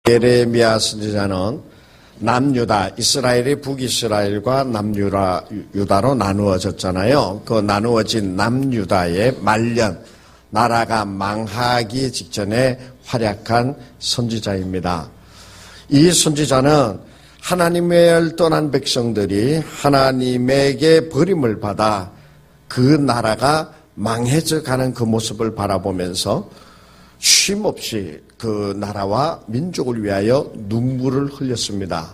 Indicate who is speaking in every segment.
Speaker 1: 예레미야 선지자는 남유다, 이스라엘이 북이스라엘과 남유다로 나누어졌잖아요. 그 나누어진 남유다의 말년, 나라가 망하기 직전에 활약한 선지자입니다. 이 선지자는 하나님을 떠난 백성들이 하나님에게 버림을 받아 그 나라가 망해져 가는 그 모습을 바라보면서 쉼없이 그 나라와 민족을 위하여 눈물을 흘렸습니다.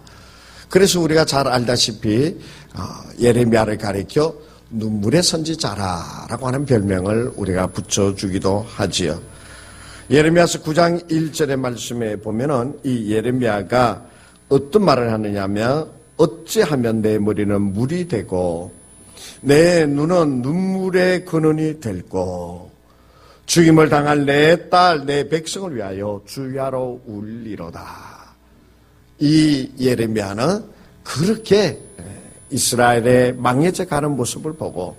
Speaker 1: 그래서 우리가 잘 알다시피 예레미야를 가리켜 눈물의 선지자라고 하는 별명을 우리가 붙여주기도 하지요. 예레미야서 9장 1절의 말씀에 보면은 이 예레미야가 어떤 말을 하느냐면 어찌하면 내 머리는 물이 되고 내 눈은 눈물의 근원이 될고 죽임을 당할 내 딸, 내 백성을 위하여 주야로 울리로다. 이 예레미야는 그렇게 이스라엘의 망해져 가는 모습을 보고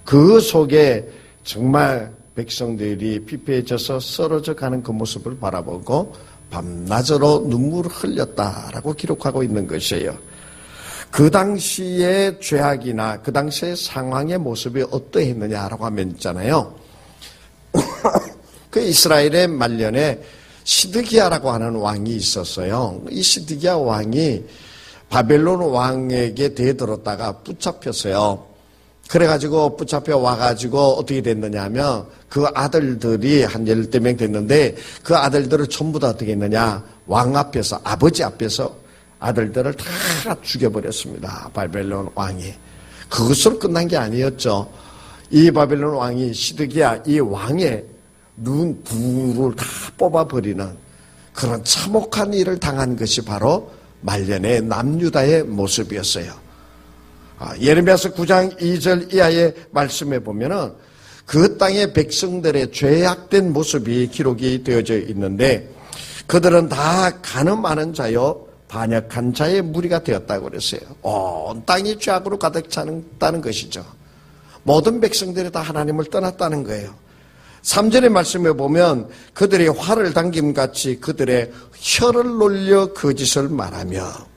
Speaker 1: 그 속에 정말 백성들이 피폐해져서 쓰러져 가는 그 모습을 바라보고 밤낮으로 눈물을 흘렸다라고 기록하고 있는 것이에요. 그 당시의 죄악이나 그 당시의 상황의 모습이 어떠했느냐라고 하면 있잖아요. 그 이스라엘의 말년에 시드기야라고 하는 왕이 있었어요. 이 시드기야 왕이 바벨론 왕에게 대들었다가 붙잡혔어요. 그래가지고 붙잡혀 와가지고 어떻게 됐느냐 하면 그 아들들이 한 10명 됐는데 그 아들들을 전부 다 어떻게 했느냐, 왕 앞에서, 아버지 앞에서 아들들을 다 죽여버렸습니다. 바벨론 왕이. 그것으로 끝난 게 아니었죠. 이 바벨론 왕이 시드기야 이 왕의 눈 부를 다 뽑아버리는 그런 참혹한 일을 당한 것이 바로 말년의 남유다의 모습이었어요. 예레미야서 9장 2절 이하의 말씀에 보면은 그 땅의 백성들의 죄악된 모습이 기록이 되어져 있는데 그들은 다 간음하는 자요 반역한 자의 무리가 되었다고 그랬어요. 온 땅이 죄악으로 가득 차는 것이죠. 모든 백성들이 다 하나님을 떠났다는 거예요. 3절의 말씀에 보면 그들이 활을 당김같이 그들의 혀를 놀려 거짓을 말하며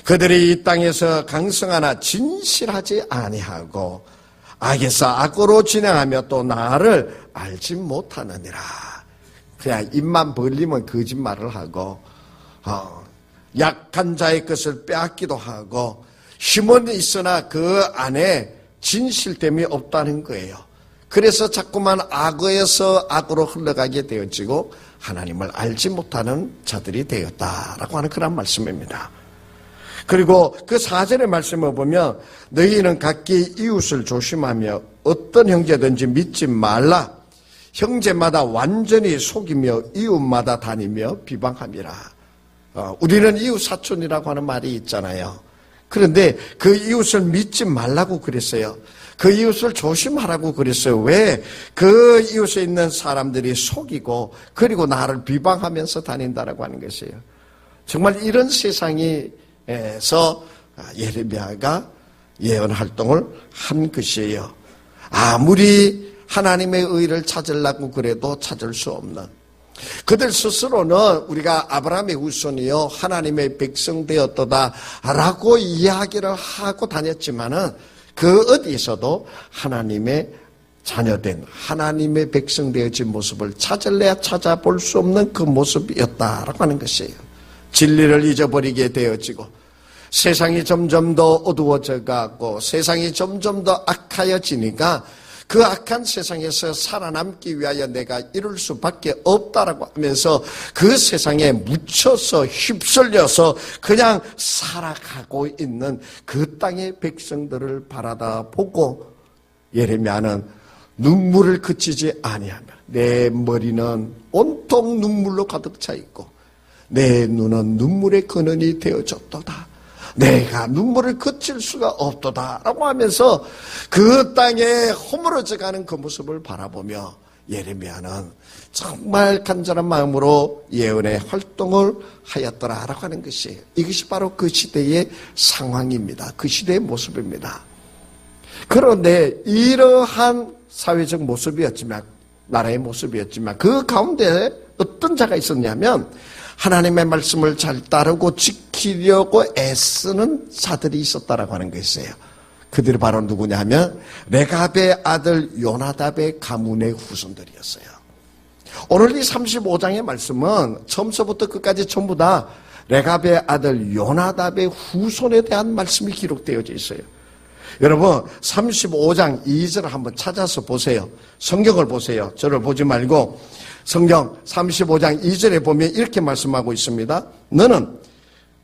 Speaker 1: 그들이 이 땅에서 강성하나 진실하지 아니하고 악에서 악으로 진행하며 또 나를 알지 못하느니라. 그냥 입만 벌리면 거짓말을 하고 약한 자의 것을 빼앗기도 하고 힘은 있으나 그 안에 진실됨이 없다는 거예요. 그래서 자꾸만 악에서 악으로 흘러가게 되어지고 하나님을 알지 못하는 자들이 되었다라고 하는 그런 말씀입니다. 그리고 그 4절의 말씀을 보면 너희는 각기 이웃을 조심하며 어떤 형제든지 믿지 말라. 형제마다 완전히 속이며 이웃마다 다니며 비방함이라. 우리는 이웃 사촌이라고 하는 말이 있잖아요. 그런데 그 이웃을 믿지 말라고 그랬어요. 그 이웃을 조심하라고 그랬어요. 왜? 그 이웃에 있는 사람들이 속이고 그리고 나를 비방하면서 다닌다라고 하는 것이에요. 정말 이런 세상에서 예레미야가 예언 활동을 한 것이에요. 아무리 하나님의 의를 찾으려고 그래도 찾을 수 없는, 그들 스스로는 우리가 아브라함의 후손이요 하나님의 백성 되었도다라고 이야기를 하고 다녔지만은 그 어디에서도 하나님의 자녀된 하나님의 백성 되어진 모습을 찾을래야 찾아볼 수 없는 그 모습이었다라고 하는 것이에요. 진리를 잊어버리게 되어지고 세상이 점점 더 어두워져 가고 세상이 점점 더 악하여지니까 그 악한 세상에서 살아남기 위하여 내가 이룰 수밖에 없다라고 하면서 그 세상에 묻혀서 휩쓸려서 그냥 살아가고 있는 그 땅의 백성들을 바라다 보고 예레미야는 눈물을 그치지 아니하며 내 머리는 온통 눈물로 가득 차 있고 내 눈은 눈물의 근원이 되어졌도다. 내가 눈물을 그칠 수가 없도다라고 하면서 그 땅에 허물어져 가는 그 모습을 바라보며 예레미야는 정말 간절한 마음으로 예언의 활동을 하였더라라고 하는 것이에요. 이것이 바로 그 시대의 상황입니다. 그 시대의 모습입니다. 그런데 이러한 사회적 모습이었지만 나라의 모습이었지만 그 가운데 어떤 자가 있었냐면 하나님의 말씀을 잘 따르고 지키려고 애쓰는 자들이 있었다라고 하는 것이에요. 그들이 바로 누구냐면 레갑의 아들 요나답의 가문의 후손들이었어요. 오늘 이 35장의 말씀은 처음서부터 끝까지 전부 다 레갑의 아들 요나답의 후손에 대한 말씀이 기록되어져 있어요. 여러분 35장 2절을 한번 찾아서 보세요. 성경을 보세요. 저를 보지 말고 성경 35장 2절에 보면 이렇게 말씀하고 있습니다. 너는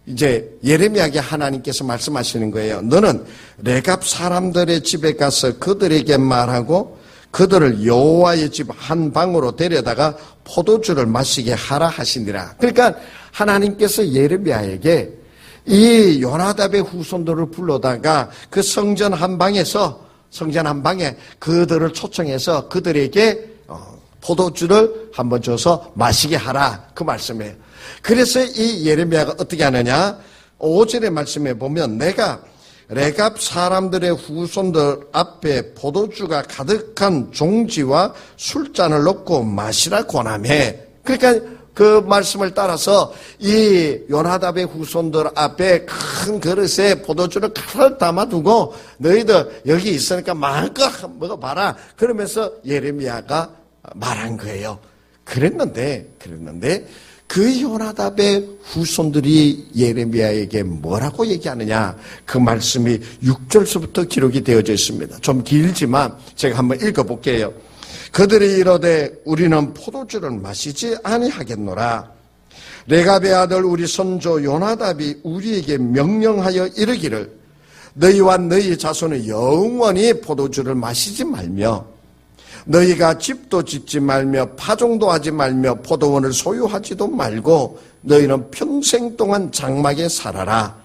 Speaker 1: 이제 예레미야에게 하나님께서 말씀하시는 거예요. 너는 레갑 사람들의 집에 가서 그들에게 말하고 그들을 여호와의 집 한 방으로 데려다가 포도주를 마시게 하라 하시니라. 그러니까 하나님께서 예레미야에게 이 요나답의 후손들을 불러다가 그 성전 한 방에 그들을 초청해서 그들에게 포도주를 한번 줘서 마시게 하라. 그 말씀이에요. 그래서 이 예레미야가 어떻게 하느냐? 5절의 말씀에 보면 내가 레갑 사람들의 후손들 앞에 포도주가 가득한 종지와 술잔을 놓고 마시라 권하매. 그러니까 그 말씀을 따라서 이 요나답의 후손들 앞에 큰 그릇에 포도주를 가득 담아두고 너희들 여기 있으니까 마음껏 먹어봐라. 그러면서 예레미야가 말한 거예요. 그랬는데 그 요나답의 후손들이 예레미야에게 뭐라고 얘기하느냐? 그 말씀이 6절서부터 기록이 되어져 있습니다. 좀 길지만 제가 한번 읽어볼게요. 그들이 이르되 우리는 포도주를 마시지 아니하겠노라. 레갑의 아들 우리 선조 요나답이 우리에게 명령하여 이르기를 너희와 너희 자손은 영원히 포도주를 마시지 말며 너희가 집도 짓지 말며 파종도 하지 말며 포도원을 소유하지도 말고 너희는 평생 동안 장막에 살아라.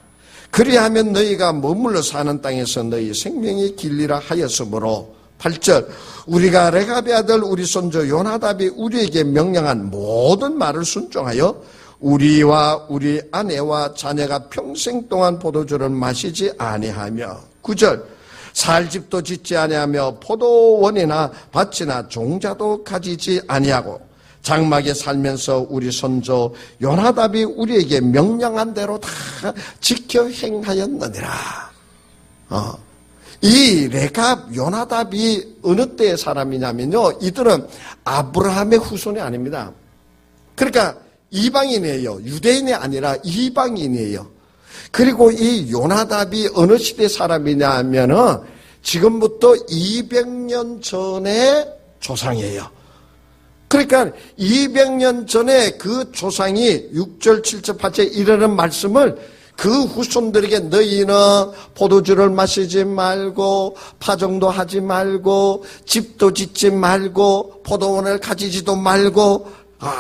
Speaker 1: 그리하면 너희가 머물러 사는 땅에서 너희 생명이 길리라 하였으므로 8절 우리가 레갑의 아들 우리 손주 요나답이 우리에게 명령한 모든 말을 순종하여 우리와 우리 아내와 자녀가 평생 동안 포도주를 마시지 아니하며 9절 살 집도 짓지 아니하며 포도원이나 밭이나 종자도 가지지 아니하고 장막에 살면서 우리 손주 요나답이 우리에게 명령한 대로 다 지켜 행하였느니라. 이 레갑 요나답이 어느 때의 사람이냐면요, 이들은 아브라함의 후손이 아닙니다. 그러니까 이방인이에요. 유대인이 아니라 이방인이에요. 그리고 이 요나답이 어느 시대 사람이냐 하면은 지금부터 200년 전의 조상이에요. 그러니까 200년 전에 그 조상이 6절, 7절, 8절에 이르는 말씀을 그 후손들에게 너희는 포도주를 마시지 말고 파종도 하지 말고 집도 짓지 말고 포도원을 가지지도 말고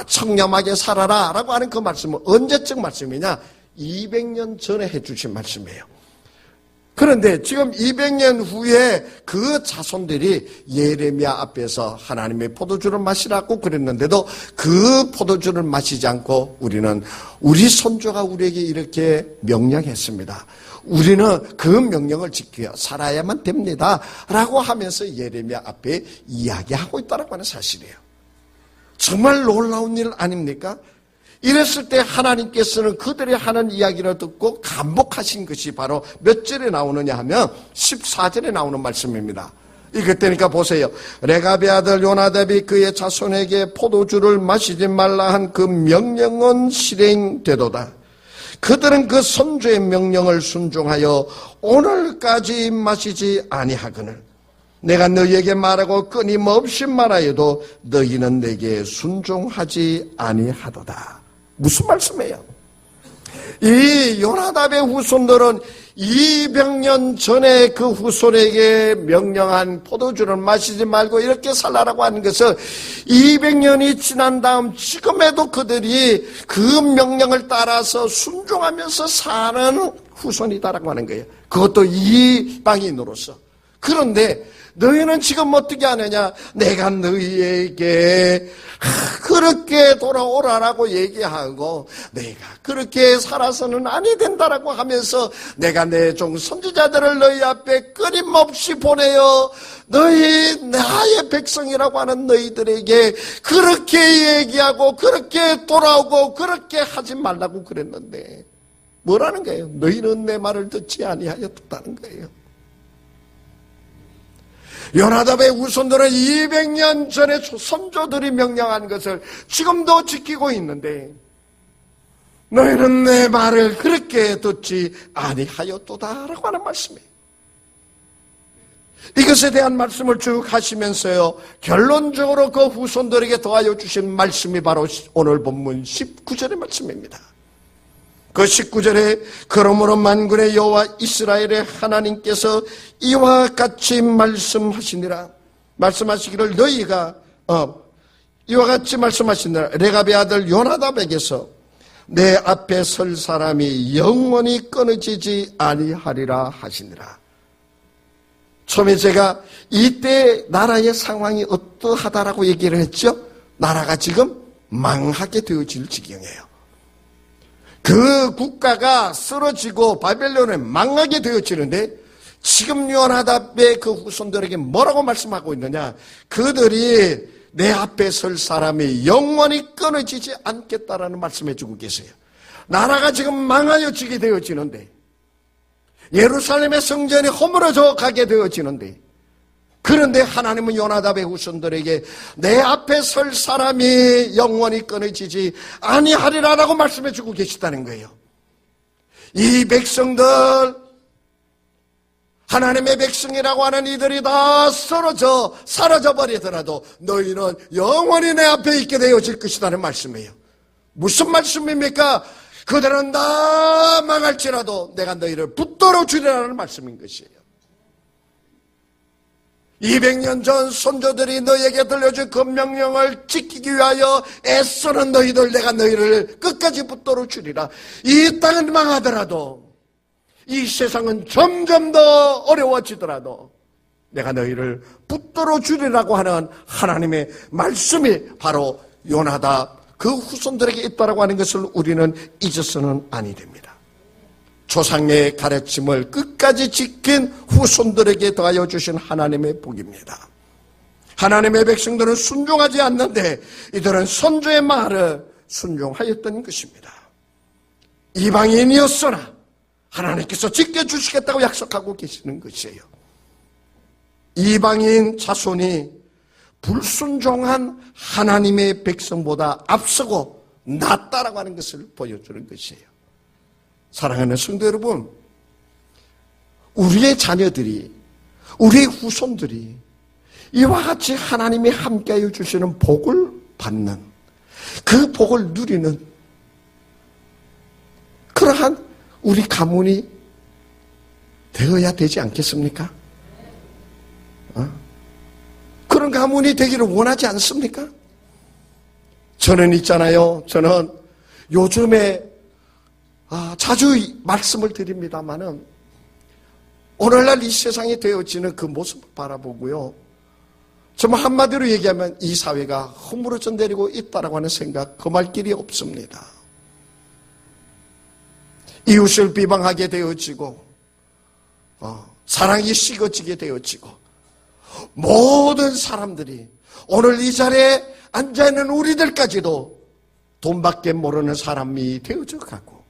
Speaker 1: 청렴하게 살아라 라고 하는 그 말씀은 언제적 말씀이냐? 200년 전에 해주신 말씀이에요. 그런데 지금 200년 후에 그 자손들이 예레미야 앞에서 하나님의 포도주를 마시라고 그랬는데도 그 포도주를 마시지 않고 우리는 우리 손주가 우리에게 이렇게 명령했습니다. 우리는 그 명령을 지켜 살아야만 됩니다 라고 하면서 예레미야 앞에 이야기하고 있다고 하는 사실이에요. 정말 놀라운 일 아닙니까? 이랬을 때 하나님께서는 그들이 하는 이야기를 듣고 감복하신 것이 바로 몇 절에 나오느냐 하면 14절에 나오는 말씀입니다. 그때니까 보세요. 레갑의 아들 요나답이 그의 자손에게 포도주를 마시지 말라 한 그 명령은 실행되도다. 그들은 그 선조의 명령을 순종하여 오늘까지 마시지 아니하거늘 내가 너희에게 말하고 끊임없이 말하여도 너희는 내게 순종하지 아니하도다. 무슨 말씀이에요? 이 요나답의 후손들은 200년 전에 그 후손에게 명령한 포도주를 마시지 말고 이렇게 살라라고 하는 것은 200년이 지난 다음 지금에도 그들이 그 명령을 따라서 순종하면서 사는 후손이다라고 하는 거예요. 그것도 이방인으로서. 그런데 너희는 지금 어떻게 하느냐? 내가 너희에게 그렇게 돌아오라라고 얘기하고 내가 그렇게 살아서는 아니 된다라고 하면서 내가 내 종 선지자들을 너희 앞에 끊임없이 보내어 너희 나의 백성이라고 하는 너희들에게 그렇게 얘기하고 그렇게 돌아오고 그렇게 하지 말라고 그랬는데 뭐라는 거예요? 너희는 내 말을 듣지 아니하였다는 거예요. 요나답의 후손들은 200년 전에 선조들이 명령한 것을 지금도 지키고 있는데 너희는 내 말을 그렇게 듣지 아니하였도다라고 하는 말씀이에요. 이것에 대한 말씀을 쭉 하시면서요, 결론적으로 그 후손들에게 더하여 주신 말씀이 바로 오늘 본문 19절의 말씀입니다. 그 19절에 그러므로 만군의 여호와 이스라엘의 하나님께서 이와 같이 말씀하시니라. 말씀하시기를 너희가 이와 같이 말씀하시니라. 레갑의 아들 요나답에게서 내 앞에 설 사람이 영원히 끊어지지 아니하리라 하시니라. 처음에 제가 이때 나라의 상황이 어떠하다라고 얘기를 했죠. 나라가 지금 망하게 되어질 지경이에요. 그 국가가 쓰러지고 바벨론에 망하게 되어지는데 지금 요나답의 그 후손들에게 뭐라고 말씀하고 있느냐? 그들이 내 앞에 설 사람이 영원히 끊어지지 않겠다라는 말씀해 주고 계세요. 나라가 지금 망하여지게 되어지는데 예루살렘의 성전이 허물어져 가게 되어지는데 그런데 하나님은 요나답의 후손들에게 내 앞에 설 사람이 영원히 끊어지지 아니하리라라고 말씀해 주고 계시다는 거예요. 이 백성들, 하나님의 백성이라고 하는 이들이 다 쓰러져 사라져 버리더라도 너희는 영원히 내 앞에 있게 되어질 것이라는 말씀이에요. 무슨 말씀입니까? 그들은 다 망할지라도 내가 너희를 붙들어 주리라는 말씀인 것이에요. 200년 전 선조들이 너희에게 들려준 그 명령을 지키기 위하여 애쓰는 너희들, 내가 너희를 끝까지 붙들어 주리라. 이 땅은 망하더라도, 이 세상은 점점 더 어려워지더라도 내가 너희를 붙들어 주리라고 하는 하나님의 말씀이 바로 요나답 그 후손들에게 있다라고 하는 것을 우리는 잊어서는 아니 됩니다. 조상의 가르침을 끝까지 지킨 후손들에게 더하여 주신 하나님의 복입니다. 하나님의 백성들은 순종하지 않는데 이들은 선조의 말을 순종하였던 것입니다. 이방인이었으나 하나님께서 지켜주시겠다고 약속하고 계시는 것이에요. 이방인 자손이 불순종한 하나님의 백성보다 앞서고 낫다라고 하는 것을 보여주는 것이에요. 사랑하는 성도 여러분, 우리의 자녀들이, 우리의 후손들이 이와 같이 하나님이 함께하여 주시는 복을 받는, 그 복을 누리는 그러한 우리 가문이 되어야 되지 않겠습니까? 그런 가문이 되기를 원하지 않습니까? 저는 있잖아요. 저는 요즘에 자주 말씀을 드립니다마는 오늘날 이 세상이 되어지는 그 모습을 바라보고요. 정말 한마디로 얘기하면 이 사회가 허물어져 내리고 있다라고 하는 생각 금할 길이 없습니다. 이웃을 비방하게 되어지고 사랑이 식어지게 되어지고 모든 사람들이 오늘 이 자리에 앉아있는 우리들까지도 돈밖에 모르는 사람이 되어져 가고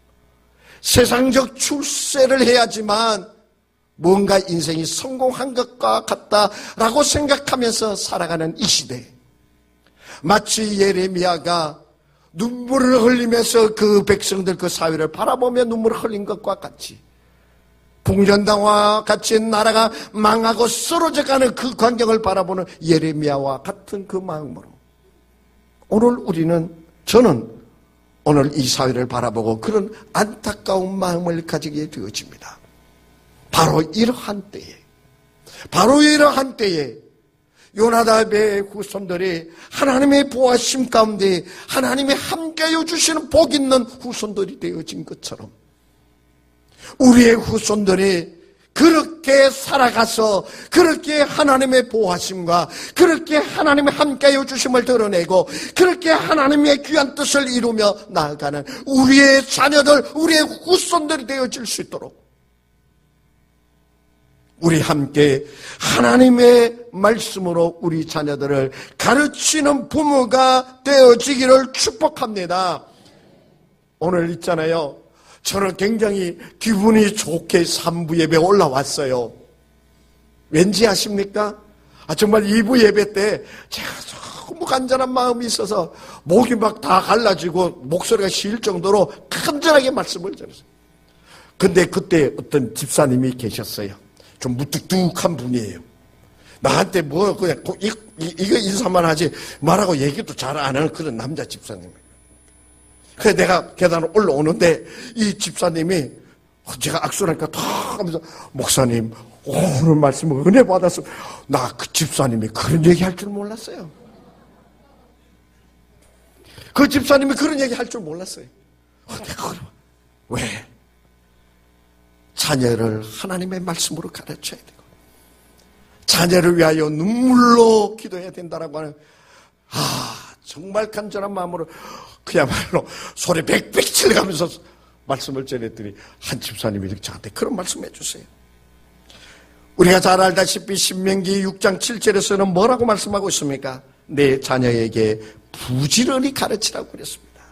Speaker 1: 세상적 출세를 해야지만 뭔가 인생이 성공한 것과 같다라고 생각하면서 살아가는 이 시대, 마치 예레미야가 눈물을 흘리면서 그 백성들 그 사회를 바라보며 눈물을 흘린 것과 같이 풍전당과 같이 나라가 망하고 쓰러져가는 그 광경을 바라보는 예레미야와 같은 그 마음으로 오늘 저는 오늘 이 사회를 바라보고 그런 안타까운 마음을 가지게 되어집니다. 바로 이러한 때에 요나답의 후손들이 하나님의 보호하심 가운데 하나님의 함께하여 주시는 복 있는 후손들이 되어진 것처럼 우리의 후손들이 그렇게 살아가서 그렇게 하나님의 보호하심과 그렇게 하나님의 함께하여 주심을 드러내고 그렇게 하나님의 귀한 뜻을 이루며 나아가는 우리의 자녀들, 우리의 후손들이 되어질 수 있도록 우리 함께 하나님의 말씀으로 우리 자녀들을 가르치는 부모가 되어지기를 축복합니다. 오늘 있잖아요, 저는 굉장히 기분이 좋게 3부 예배 올라왔어요. 왠지 아십니까? 정말 2부 예배 때 제가 너무 간절한 마음이 있어서 목이 막 다 갈라지고 목소리가 쉴 정도로 간절하게 말씀을 드렸어요. 근데 그때 어떤 집사님이 계셨어요. 좀 무뚝뚝한 분이에요. 나한테 뭐 그냥 이거 인사만 하지 말하고 얘기도 잘 안 하는 그런 남자 집사님. 그래서 내가 계단을 올라오는데 이 집사님이 제가 악수를 하니까 탁 하면서 목사님 오늘 말씀을 은혜 받았어. 나 그 집사님이 그런 얘기 할 줄 몰랐어요. 그 집사님이 그런 얘기 할 줄 몰랐어요. 내가 왜? 자녀를 하나님의 말씀으로 가르쳐야 되고 자녀를 위하여 눈물로 기도해야 된다라고 하는 정말 간절한 마음으로 그야말로 소리 빽빽 질러가면서 말씀을 전했더니 한 집사님이 이렇게 저한테 그런 말씀 해주세요. 우리가 잘 알다시피 신명기 6장 7절에서는 뭐라고 말씀하고 있습니까? 내 자녀에게 부지런히 가르치라고 그랬습니다.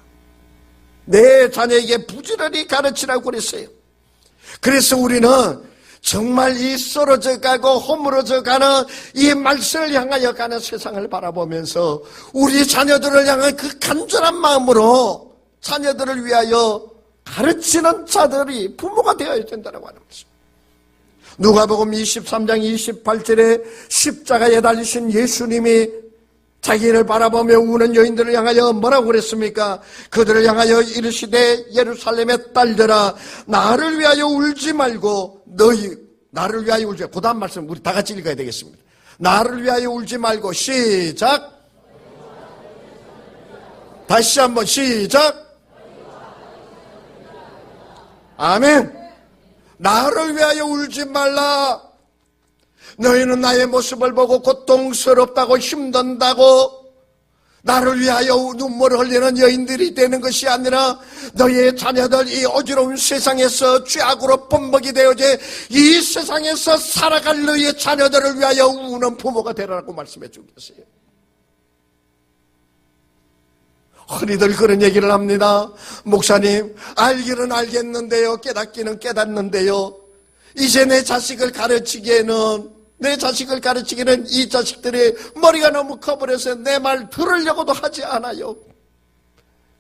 Speaker 1: 내 자녀에게 부지런히 가르치라고 그랬어요. 그래서 우리는 정말 이 썰어져 가고 허물어져 가는 이 말씀을 향하여 가는 세상을 바라보면서 우리 자녀들을 향한 그 간절한 마음으로 자녀들을 위하여 가르치는 자들이 부모가 되어야 된다고 하는 말씀. 누가복음 23장 28절에 십자가에 달리신 예수님이 자기를 바라보며 우는 여인들을 향하여 뭐라고 그랬습니까? 그들을 향하여 이르시되 예루살렘의 딸들아 나를 위하여 울지 말고 너희 나를 위하여 울지. 그 다음 말씀 우리 다 같이 읽어야 되겠습니다. 나를 위하여 울지 말고 시작. 다시 한번 시작. 아멘. 나를 위하여 울지 말라. 너희는 나의 모습을 보고 고통스럽다고 힘든다고 나를 위하여 눈물을 흘리는 여인들이 되는 것이 아니라 너희의 자녀들 이 어지러운 세상에서 죄악으로 범벅이 되어져 이 세상에서 살아갈 너희의 자녀들을 위하여 우는 부모가 되라고 말씀해 주고 계세요. 흔히들 그런 얘기를 합니다. 목사님, 알기는 알겠는데요, 깨닫기는 깨닫는데요, 이제 내 자식을 가르치기에는 이 자식들이 머리가 너무 커버려서 내 말 들으려고도 하지 않아요.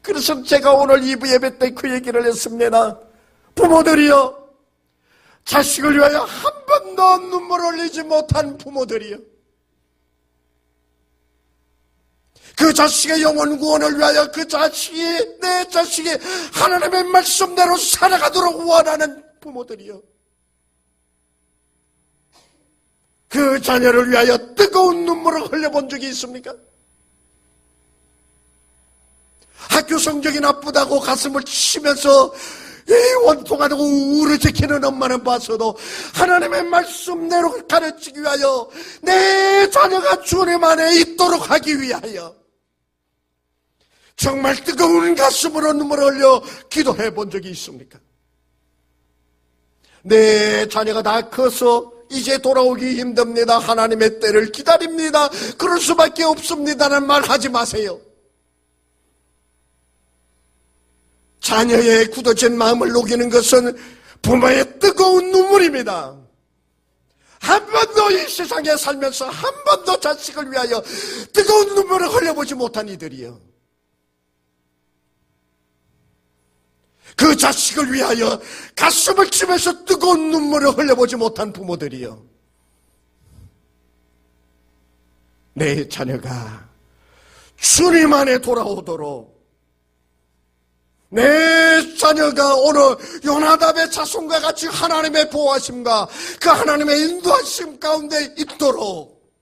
Speaker 1: 그래서 제가 오늘 2부 예배 때 그 얘기를 했습니다. 부모들이요, 자식을 위하여 한 번도 눈물 흘리지 못한 부모들이요, 그 자식의 영혼 구원을 위하여 내 자식이 하나님의 말씀대로 살아가도록 원하는 부모들이요, 그 자녀를 위하여 뜨거운 눈물을 흘려본 적이 있습니까? 학교 성적이 나쁘다고 가슴을 치면서 원통하다고 우울해지키는 엄마는 봤어도 하나님의 말씀대로 가르치기 위하여 내 자녀가 주님 안에 있도록 하기 위하여 정말 뜨거운 가슴으로 눈물을 흘려 기도해 본 적이 있습니까? 내 자녀가 다 커서 이제 돌아오기 힘듭니다. 하나님의 때를 기다립니다. 그럴 수밖에 없습니다는 말 하지 마세요. 자녀의 굳어진 마음을 녹이는 것은 부모의 뜨거운 눈물입니다. 한 번도 이 세상에 살면서 한 번도 자식을 위하여 뜨거운 눈물을 흘려보지 못한 이들이요, 그 자식을 위하여 가슴을 치면서 뜨거운 눈물을 흘려보지 못한 부모들이요, 내 자녀가 주님 안에 돌아오도록, 내 자녀가 오늘 요나답의 자손과 같이 하나님의 보호하심과 그 하나님의 인도하심 가운데 있도록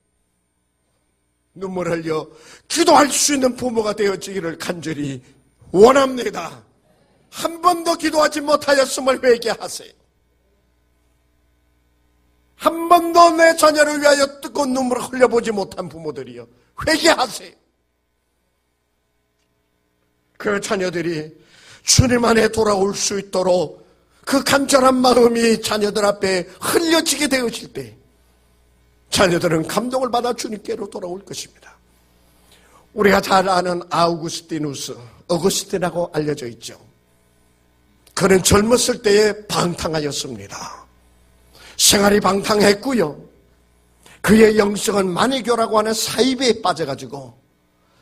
Speaker 1: 눈물 흘려 기도할 수 있는 부모가 되어지기를 간절히 원합니다. 한 번도 기도하지 못하였음을 회개하세요. 번도 내 자녀를 위하여 뜨거운 눈물을 흘려보지 못한 부모들이여, 회개하세요. 그 자녀들이 주님 안에 돌아올 수 있도록 그 간절한 마음이 자녀들 앞에 흘려지게 되어질 때 자녀들은 감동을 받아 주님께로 돌아올 것입니다. 우리가 잘 아는 아우구스티누스, 어거스틴이라고 알려져 있죠. 그는 젊었을 때에 방탕하였습니다. 생활이 방탕했고요. 그의 영성은 마니교라고 하는 사이비에 빠져가지고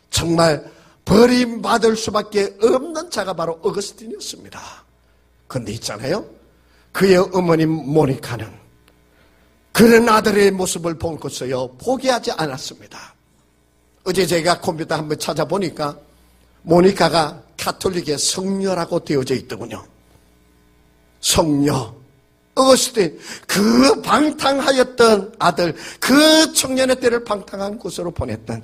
Speaker 1: 정말 버림받을 수밖에 없는 자가 바로 어거스틴이었습니다. 그런데 있잖아요, 그의 어머님 모니카는 그런 아들의 모습을 보고서요 포기하지 않았습니다. 어제 제가 컴퓨터 한번 찾아보니까 모니카가 가톨릭의 성녀라고 되어져 있더군요. 성녀 어거스틴, 그 방탕하였던 아들, 그 청년의 때를 방탕한 곳으로 보냈던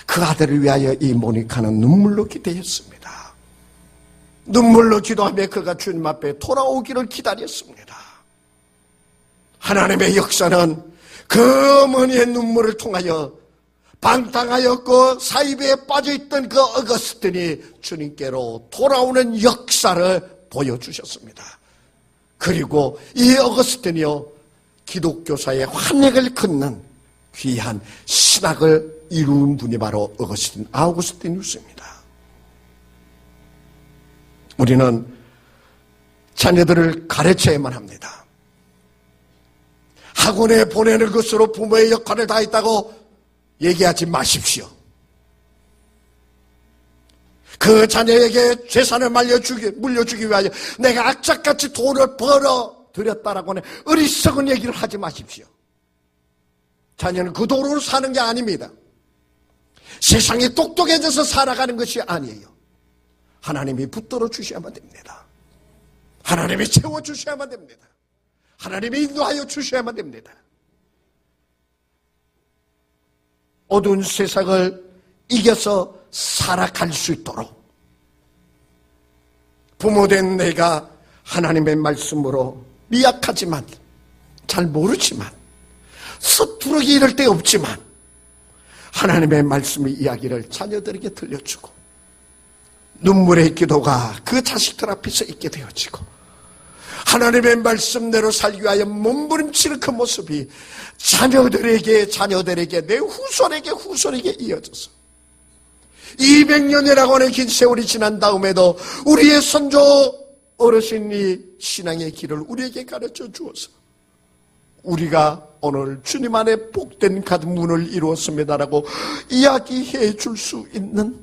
Speaker 1: 그 아들을 위하여 이 모니카는 눈물로 기도했습니다. 눈물로 기도하며 그가 주님 앞에 돌아오기를 기다렸습니다. 하나님의 역사는 그 어머니의 눈물을 통하여 방탕하였고 사이비에 빠져있던 그 어거스틴이 주님께로 돌아오는 역사를 보여주셨습니다. 그리고 이 어거스틴이요, 기독교사의 환맥을 긋는 귀한 신학을 이룬 분이 바로 어거스틴, 아우구스티누스입니다. 우리는 자녀들을 가르쳐야만 합니다. 학원에 보내는 것으로 부모의 역할을 다했다고 얘기하지 마십시오. 그 자녀에게 재산을 물려주기 위하여 내가 악착같이 돈을 벌어 들였다라고 하는 어리석은 얘기를 하지 마십시오. 자녀는 그 돈으로 사는 게 아닙니다. 세상이 똑똑해져서 살아가는 것이 아니에요. 하나님이 붙들어 주셔야만 됩니다. 하나님이 채워주셔야만 됩니다. 하나님이 인도하여 주셔야만 됩니다. 어두운 세상을 이겨서 살아갈 수 있도록 부모된 내가 하나님의 말씀으로 미약하지만 잘 모르지만 서투르기 이럴 데 없지만 하나님의 말씀의 이야기를 자녀들에게 들려주고 눈물의 기도가 그 자식들 앞에서 있게 되어지고 하나님의 말씀대로 살기 위하여 몸부림치는 그 모습이 자녀들에게 내 후손에게 이어져서 200년이라고 하는 긴 세월이 지난 다음에도 우리의 선조 어르신이 신앙의 길을 우리에게 가르쳐 주어서 우리가 오늘 주님 안에 복된 가문을 이루었습니다라고 이야기해 줄 수 있는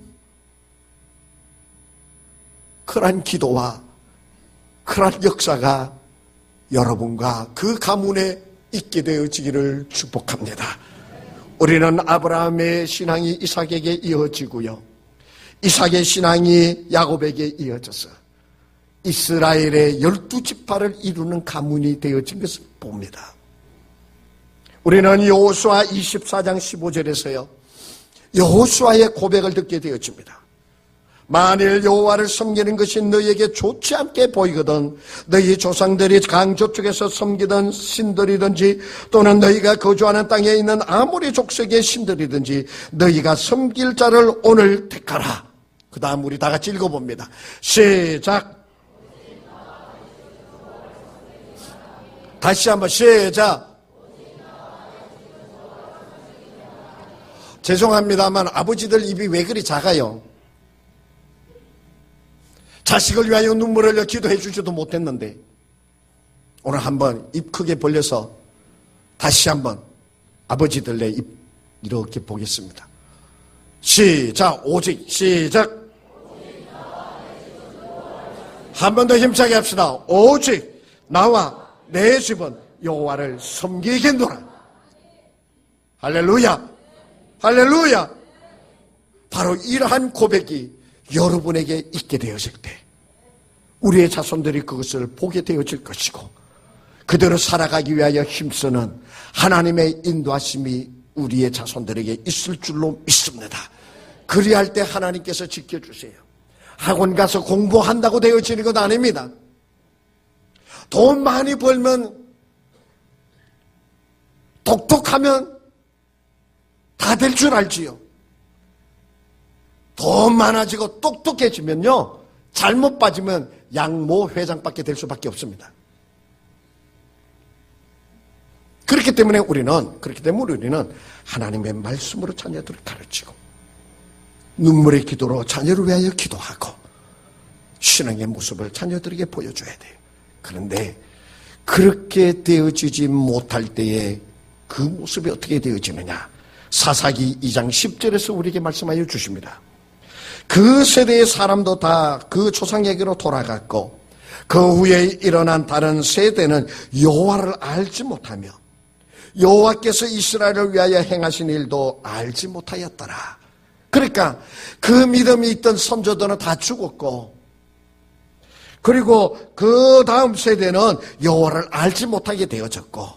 Speaker 1: 그러한 기도와 그러한 역사가 여러분과 그 가문에 있게 되어지기를 축복합니다. 우리는 아브라함의 신앙이 이삭에게 이어지고요, 이삭의 신앙이 야곱에게 이어져서 이스라엘의 12지파를 이루는 가문이 되어진 것을 봅니다. 우리는 여호수아 24장 15절에서요 여호수아의 고백을 듣게 되어집니다. 만일 여호와를 섬기는 것이 너희에게 좋지 않게 보이거든 너희 조상들이 강저쪽에서 섬기던 신들이든지 또는 너희가 거주하는 땅에 있는 아모리 족속의 신들이든지 너희가 섬길 자를 오늘 택하라. 그 다음 우리 다 같이 읽어봅니다. 시작. 다시 한번 시작. 죄송합니다만 아버지들 입이 왜 그리 작아요? 자식을 위하여 눈물을 흘려 기도해 주지도 못했는데 오늘 한번 입 크게 벌려서 다시 한번 아버지들 내 입 이렇게 보겠습니다. 시작. 오직 시작. 한 번 더 힘차게 합시다. 오직 나와 내 집은 여호와를 섬기겠노라. 할렐루야, 할렐루야. 바로 이러한 고백이 여러분에게 있게 되어질 때 우리의 자손들이 그것을 보게 되어질 것이고 그대로 살아가기 위하여 힘쓰는 하나님의 인도하심이 우리의 자손들에게 있을 줄로 믿습니다. 그리할 때 하나님께서 지켜주세요. 학원 가서 공부한다고 되어지는 것 아닙니다. 돈 많이 벌면 똑똑하면 다 될 줄 알지요. 더 많아지고 똑똑해지면요, 잘못 빠지면 양모 회장밖에 될 수밖에 없습니다. 그렇기 때문에 우리는 하나님의 말씀으로 자녀들을 가르치고 눈물의 기도로 자녀를 위하여 기도하고 신앙의 모습을 자녀들에게 보여줘야 돼요. 그런데 그렇게 되어지지 못할 때에 그 모습이 어떻게 되어지느냐? 사사기 2장 10절에서 우리에게 말씀하여 주십니다. 그 세대의 사람도 다 그 조상에게로 돌아갔고 그 후에 일어난 다른 세대는 여호와를 알지 못하며 여호와께서 이스라엘을 위하여 행하신 일도 알지 못하였더라. 그러니까 그 믿음이 있던 선조들은 다 죽었고, 그리고 그 다음 세대는 여호와를 알지 못하게 되어졌고,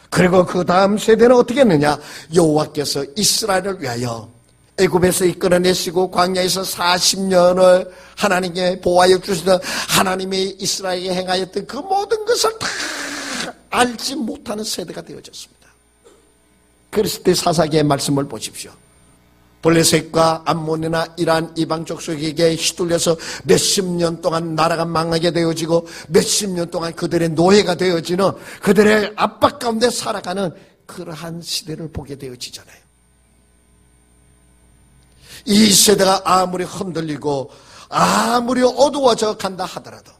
Speaker 1: 그리고 그 다음 세대는 어떻게 했느냐? 여호와께서 이스라엘을 위하여 애굽에서 이끌어내시고 광야에서 40년을 하나님께 보호하여 주시던 하나님이 이스라엘에게 행하였던 그 모든 것을 다 알지 못하는 세대가 되어졌습니다. 그랬을 때 사사기의 말씀을 보십시오. 블레셋과 암몬이나 이란 이방 족속에게 휘둘려서 몇십 년 동안 나라가 망하게 되어지고 몇십 년 동안 그들의 노예가 되어지는, 그들의 압박 가운데 살아가는 그러한 시대를 보게 되어지잖아요. 이 세대가 아무리 흔들리고 아무리 어두워져 간다 하더라도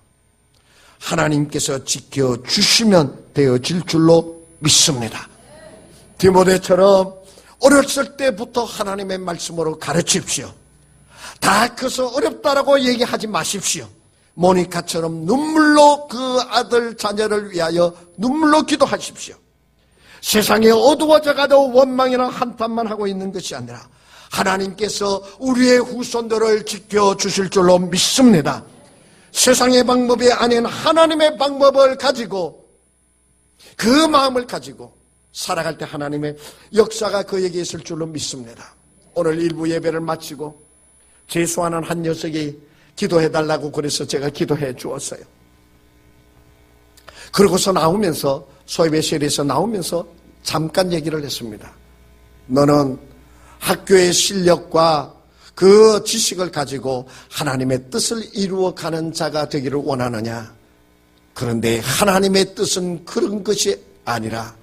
Speaker 1: 하나님께서 지켜주시면 되어질 줄로 믿습니다. 디모데처럼 어렸을 때부터 하나님의 말씀으로 가르치십시오. 다 커서 어렵다라고 얘기하지 마십시오. 모니카처럼 눈물로 그 아들 자녀를 위하여 눈물로 기도하십시오. 세상에 어두워져 가도 원망이나 한탄만 하고 있는 것이 아니라 하나님께서 우리의 후손들을 지켜주실 줄로 믿습니다. 세상의 방법이 아닌 하나님의 방법을 가지고, 그 마음을 가지고 살아갈 때 하나님의 역사가 그에게 있을 줄로 믿습니다. 오늘 일부 예배를 마치고 재수하는 한 녀석이 기도해달라고 그래서 제가 기도해 주었어요. 그러고서 나오면서, 소예배실에서 나오면서 잠깐 얘기를 했습니다. 너는 학교의 실력과 그 지식을 가지고 하나님의 뜻을 이루어가는 자가 되기를 원하느냐? 그런데 하나님의 뜻은 그런 것이 아니라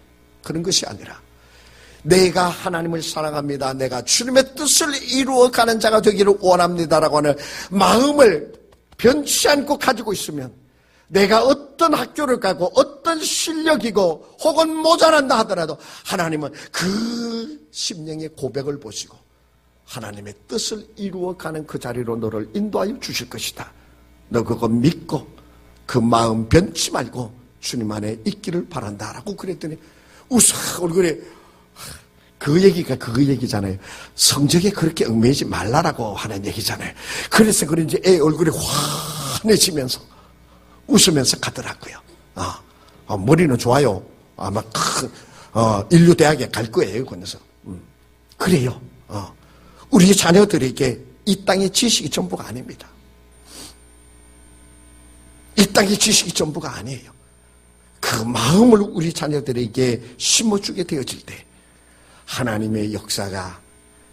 Speaker 1: 내가 하나님을 사랑합니다, 내가 주님의 뜻을 이루어가는 자가 되기를 원합니다라고 하는 마음을 변치 않고 가지고 있으면, 내가 어떤 학교를 가고 어떤 실력이고 혹은 모자란다 하더라도 하나님은 그 심령의 고백을 보시고 하나님의 뜻을 이루어가는 그 자리로 너를 인도하여 주실 것이다. 너 그거 믿고 그 마음 변치 말고 주님 안에 있기를 바란다라고 그랬더니 웃어 얼굴에, 그 얘기가 그 얘기잖아요. 성적에 그렇게 얽매이지 말라라고 하는 얘기잖아요. 그래서 그런지 애 얼굴이 환해지면서 웃으면서 가더라고요. 머리는 좋아요. 아마 인류대학에 갈 거예요. 그래서 그래요. 우리 자녀들에게 이 땅의 지식이 전부가 아닙니다. 이 땅의 지식이 전부가 아니에요. 그 마음을 우리 자녀들에게 심어주게 되어질 때 하나님의 역사가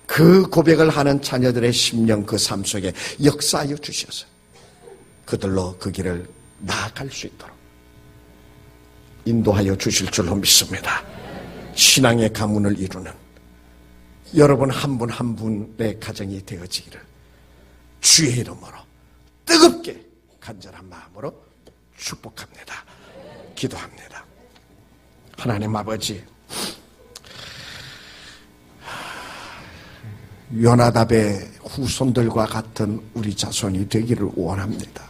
Speaker 1: 그 고백을 하는 자녀들의 심령, 그 삶 속에 역사하여 주셔서 그들로 그 길을 나아갈 수 있도록 인도하여 주실 줄로 믿습니다. 신앙의 가문을 이루는 여러분 한 분 한 분의 가정이 되어지기를 주의 이름으로 뜨겁게 간절한 마음으로 축복합니다. 기도합니다. 하나님 아버지, 요나답의 후손들과 같은 우리 자손이 되기를 원합니다.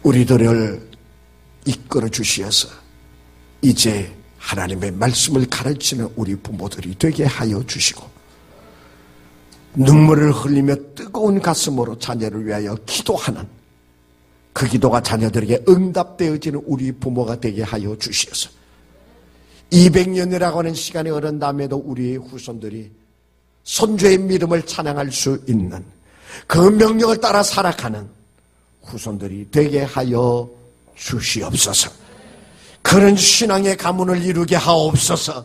Speaker 1: 우리들을 이끌어 주시어서 이제 하나님의 말씀을 가르치는 우리 부모들이 되게 하여 주시고, 눈물을 흘리며 뜨거운 가슴으로 자녀를 위하여 기도하는 그 기도가 자녀들에게 응답되어지는 우리 부모가 되게 하여 주시어서 200년이라고 하는 시간이 흐른 다음에도 우리의 후손들이 선조의 믿음을 찬양할 수 있는 그 명령을 따라 살아가는 후손들이 되게 하여 주시옵소서. 그런 신앙의 가문을 이루게 하옵소서.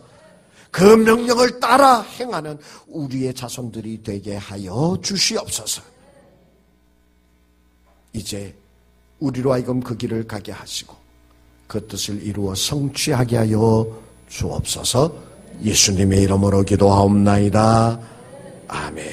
Speaker 1: 그 명령을 따라 행하는 우리의 자손들이 되게 하여 주시옵소서. 이제 우리로 하여금 그 길을 가게 하시고 그 뜻을 이루어 성취하게 하여 주옵소서. 예수님의 이름으로 기도하옵나이다. 아멘.